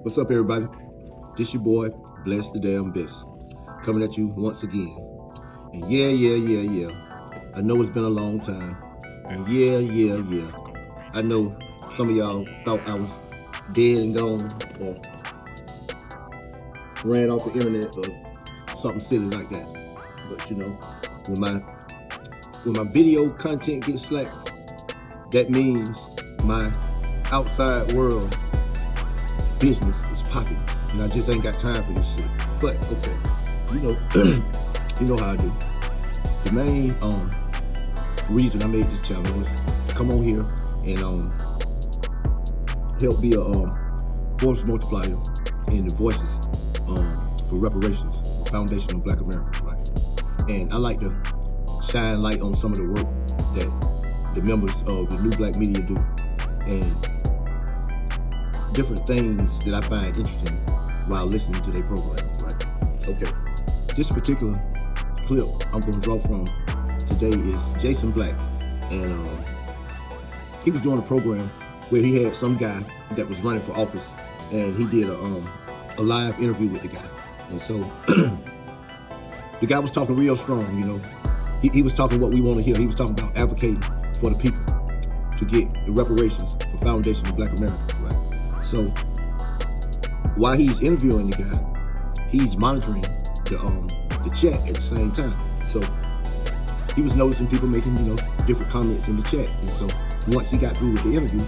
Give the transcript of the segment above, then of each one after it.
What's up, everybody? This your boy, Bless the Damn Best, coming at you once again. And yeah. I know it's been a long time. And yeah. I know some of y'all thought I was dead and gone or ran off the internet or something silly like that. But you know, when my video content gets slacked, that means my outside world business is popping, and I just ain't got time for this shit. But okay, you know how I do. The main reason I made this channel was to come on here and help be a force multiplier in the voices for reparations, Foundation of Black Americans, right? And I like to shine light on some of the work that the members of the New Black Media do, and different things that I find interesting while listening to their programs, right? Okay, this particular clip I'm going to draw from today is Jason Black, and he was doing a program where he had some guy that was running for office, and he did a live interview with the guy. And so the guy was talking real strong, you know. He was talking what we want to hear. He was talking about advocating for the people to get the reparations for Foundation of Black Americans, right? So while he's interviewing the guy, he's monitoring the chat at the same time. So he was noticing people making, different comments in the chat. And so once he got through with the interview,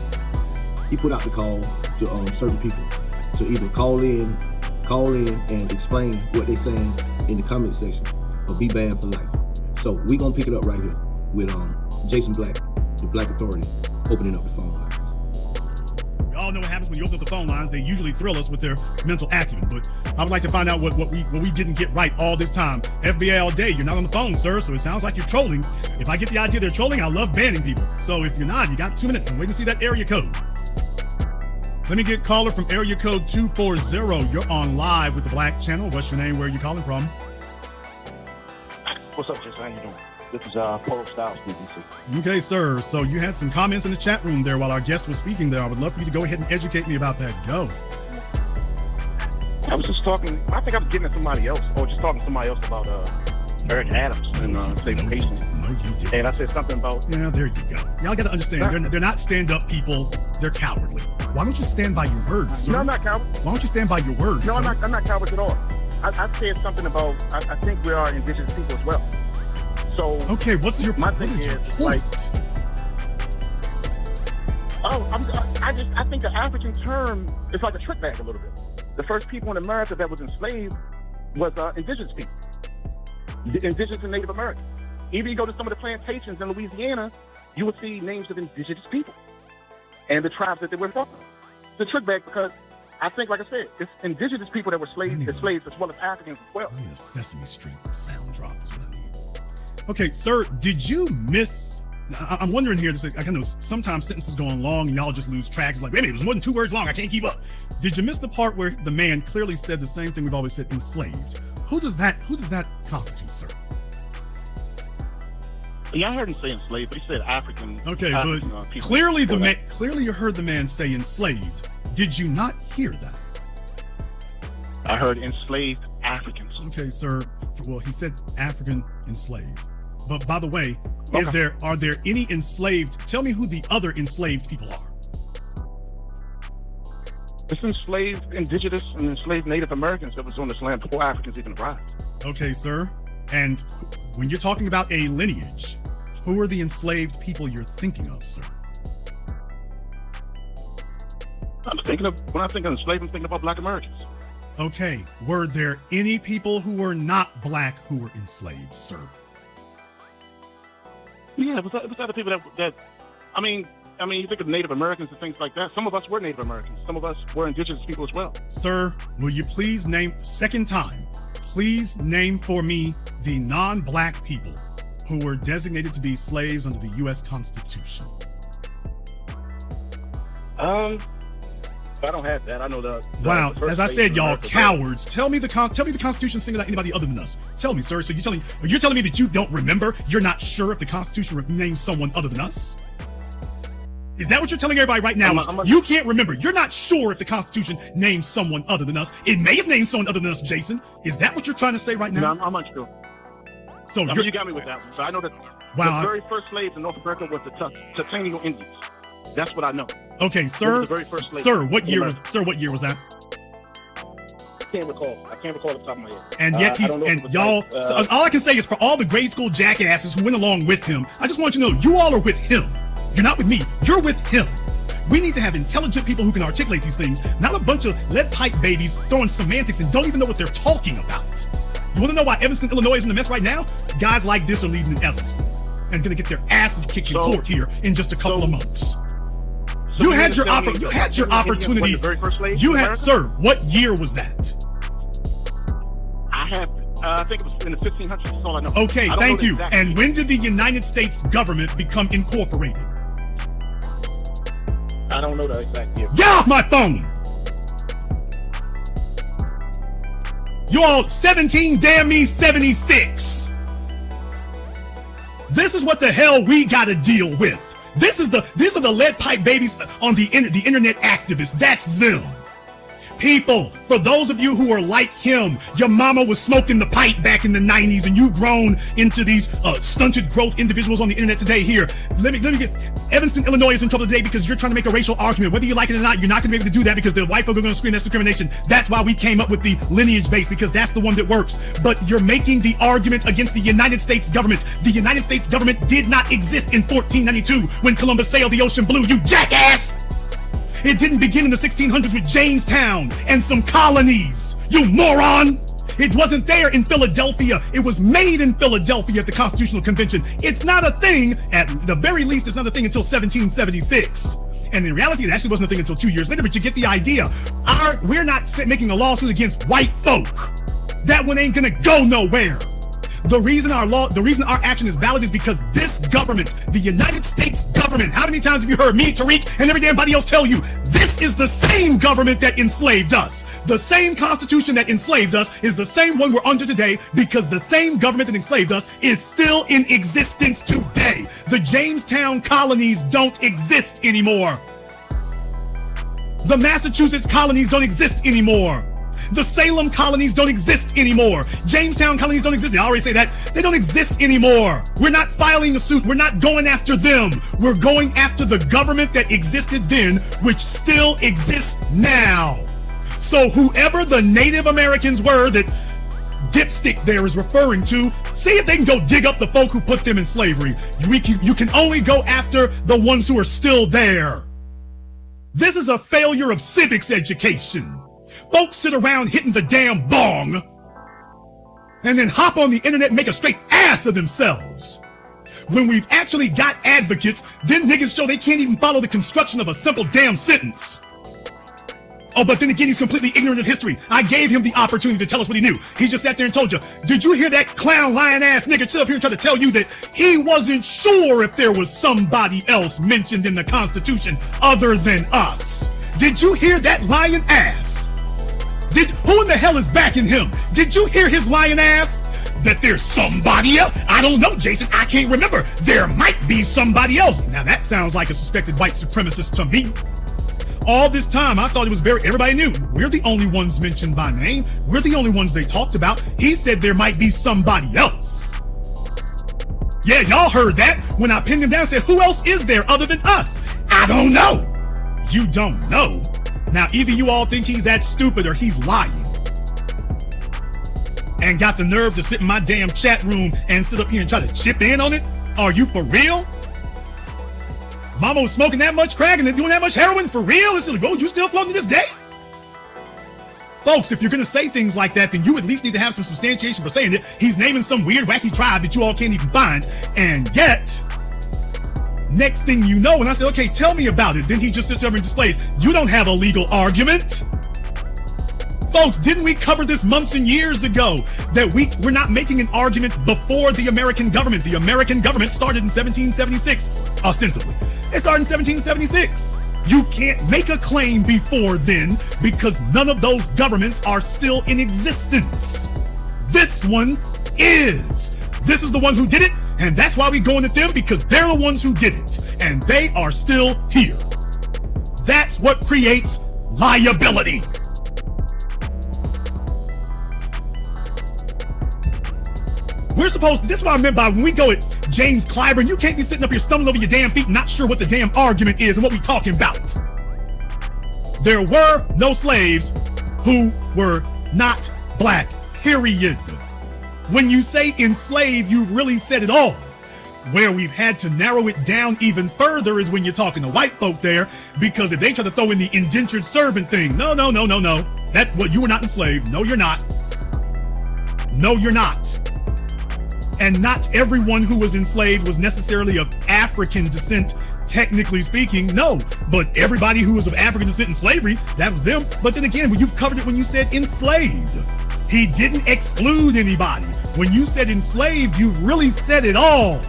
he put out the call to certain people to either call in and explain what they're saying in the comment section or be banned for life. So we're gonna pick it up right here with Jason Black, the Black Authority, opening up the phone lines. We all know what happens when you open up the phone lines. They usually thrill us with their mental acumen, but I would like to find out what we didn't get right all this time. FBI all day, you're not on the phone, sir, so it sounds like you're trolling. If I get the idea they're trolling, I love banning people. So if you're not, you got 2 minutes and wait to see that area code. Let me get caller from area code 240. You're on live with the Black Channel. What's your name? Where are you calling from? What's up, Jason? How you doing? This is Polo Styles, BBC. Okay, sir. So you had some comments in the chat room there while our guest was speaking there. I would love for you to go ahead and educate me about that. Go. I was just talking, I think I was getting at somebody else, or just talking to somebody else about Eric Adams and saving patients. No, you didn't. And I said something about... Yeah, there you go. Y'all got to understand, they're not stand-up people. They're cowardly. Why don't you stand by your words, sir? No, I'm not coward. Why don't you stand by your words, No, sir? I'm not coward at all. I said something about, I think we are indigenous people as well. So okay, what's your my thing is point? I think the African term is like a trick bag a little bit. The first people in America that was enslaved was indigenous people, indigenous and Native Americans. Even you go to some of the plantations in Louisiana, you will see names of indigenous people and the tribes that they were from. It's a trick bag because I think, like I said, it's indigenous people that were slaves as well as Africans as well. I need a Sesame Street sound drop is what I need. Okay, sir, did you miss... I'm wondering here, I know sometimes sentences go on long and y'all just lose track. It's like, wait a minute, it was more than 2 words long, I can't keep up. Did you miss the part where the man clearly said the same thing we've always said, enslaved? Who does that constitute, sir? Yeah, I heard him say enslaved, but he said African. Okay, but clearly clearly you heard the man say enslaved. Did you not hear that? I heard enslaved Africans. Okay, sir. Well, he said African enslaved. But by the way, okay. Are there any enslaved? Tell me who the other enslaved people are. It's enslaved indigenous and enslaved Native Americans that was on this land before Africans even arrived. Okay, sir. And when you're talking about a lineage, who are the enslaved people you're thinking of, sir? When I think of enslaved, I'm thinking about Black Americans. Okay. Were there any people who were not Black who were enslaved, sir? Yeah, it was other people that I mean, you think of Native Americans and things like that. Some of us were Native Americans. Some of us were indigenous people as well. Sir, will you please name, second time, please name for me the non-Black people who were designated to be slaves under the U.S. Constitution? I don't have that. I know the wow, as I said, y'all cowards. There. Tell me the Constitution singled out anybody other than us. Tell me, sir. So you're telling me that you don't remember? You're not sure if the Constitution names someone other than us? Is that what you're telling everybody right now? You can't remember. You're not sure if the Constitution names someone other than us. It may have named someone other than us, Jason. Is that what you're trying to say right now? No, I'm unsure. So you got me with that one. So I know that the very first slaves in North America was the Taino Indians. That's what I know. Okay, sir. The very first slave. Sir, what year was that? I can't recall off the top of my head. And yet y'all. So all I can say is for all the grade school jackasses who went along with him, I just want you to know you all are with him. You're not with me. You're with him. We need to have intelligent people who can articulate these things, not a bunch of lead pipe babies throwing semantics and don't even know what they're talking about. You want to know why Evanston, Illinois is in a mess right now? Guys like this are leading in Evanston and going to get their asses kicked in court here in just a couple of months. You had your opportunity. Sir, what year was that? I think it was in the 1500s. That's all I know. Okay, thank you. And when did the United States government become incorporated? I don't know the exact year. Get off my phone! You all 76. This is what the hell we gotta deal with. These are the lead pipe babies on the internet activists. That's them. People, for those of you who are like him, your mama was smoking the pipe back in the 90s and you've grown into these stunted growth individuals on the internet today. Here, let me get Evanston, Illinois is in trouble today because you're trying to make a racial argument. Whether you like it or not, you're not gonna be able to do that because the white folk are gonna scream that's discrimination. That's why we came up with the lineage base, because that's the one that works. But you're making the argument against the United States government. The United States government did not exist in 1492 when Columbus sailed the ocean blue, you jackass! It didn't begin in the 1600s with Jamestown and some colonies, you moron! It wasn't there in Philadelphia. It was made in Philadelphia at the Constitutional Convention. It's not a thing, at the very least, it's not a thing until 1776. And in reality, it actually wasn't a thing until 2 years later, but you get the idea. We're not making a lawsuit against white folk. That one ain't gonna go nowhere. The reason our action is valid is because this government, the United States government, how many times have you heard me, Tariq, and every damn body else tell you, this is the same government that enslaved us. The same Constitution that enslaved us is the same one we're under today, because the same government that enslaved us is still in existence today. The Jamestown colonies don't exist anymore. The Massachusetts colonies don't exist anymore. The Salem colonies don't exist anymore. Jamestown colonies don't exist. I already say that. They don't exist anymore. We're not filing a suit. We're not going after them. We're going after the government that existed then, which still exists now. So whoever the Native Americans were that Dipstick there is referring to, see if they can go dig up the folk who put them in slavery. You can only go after the ones who are still there. This is a failure of civics education. Folks sit around hitting the damn bong and then hop on the internet and make a straight ass of themselves. When we've actually got advocates, then niggas show they can't even follow the construction of a simple damn sentence. Oh, but then again, he's completely ignorant of history. I gave him the opportunity to tell us what he knew. He just sat there and told you. Did you hear that clown lying ass nigga sit up here and try to tell you that he wasn't sure if there was somebody else mentioned in the Constitution other than us? Did you hear that lying ass? Who in the hell is backing him? Did you hear his lying ass? That there's somebody else? I don't know, Jason. I can't remember. There might be somebody else. Now that sounds like a suspected white supremacist to me. All this time, I thought it was everybody knew. We're the only ones mentioned by name. We're the only ones they talked about. He said there might be somebody else. Yeah, y'all heard that when I pinned him down and said, who else is there other than us? I don't know. You don't know. Now, either you all think he's that stupid or he's lying. And got the nerve to sit in my damn chat room and sit up here and try to chip in on it? Are you for real? Mama was smoking that much crack and then doing that much heroin for real? It's like, oh, you still floating to this day? Folks, if you're gonna say things like that, then you at least need to have some substantiation for saying it. He's naming some weird, wacky tribe that you all can't even find. And yet, next thing you know, and I said, okay, tell me about it. Then he just sits over and displays, you don't have a legal argument. Folks, didn't we cover this months and years ago that we're not making an argument before the American government? The American government started in 1776, ostensibly. It started in 1776. You can't make a claim before then because none of those governments are still in existence. This one is. This is the one who did it. And that's why we're going at them, because they're the ones who did it. and they are still here. That's what creates liability. We're supposed to, this is what I meant by when we go at James Clyburn, you can't be sitting up here stumbling over your damn feet not sure what the damn argument is and what we talking about. There were no slaves who were not black, period. When you say enslaved, you've really said it all. Where we've had to narrow it down even further is when you're talking to white folk there, because if they try to throw in the indentured servant thing, no. You were not enslaved. No, you're not. No, you're not. And not everyone who was enslaved was necessarily of African descent, technically speaking, no. But everybody who was of African descent in slavery, that was them. But then again, when you've covered it when you said enslaved, he didn't exclude anybody. When you said enslaved, you've really said it all.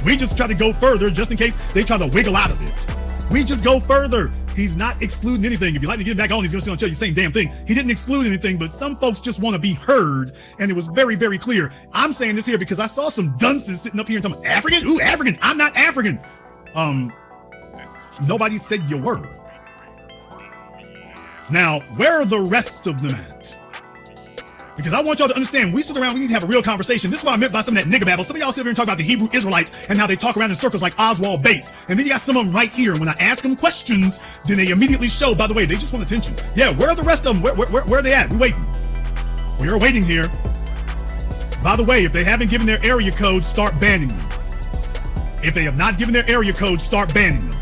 We just try to go further just in case they try to wiggle out of it. We just go further. He's not excluding anything. If you'd like to get him back on, he's going to tell you the same damn thing. He didn't exclude anything, but some folks just want to be heard, and it was very, very clear. I'm saying this here because I saw some dunces sitting up here and talking, African? Ooh, African. I'm not African. Nobody said you were. Now, where are the rest of them at? Because I want y'all to understand, we sit around, we need to have a real conversation. This is what I meant by some of that nigga babble. Some of y'all sit here and talk about the Hebrew Israelites and how they talk around in circles like Oswald Bates. And then you got some of them right here. And when I ask them questions, then they immediately show, by the way, they just want attention. Yeah, where are the rest of them? Where are they at? We're waiting. We are waiting here. By the way, if they haven't given their area code, start banning them. If they have not given their area code, start banning them.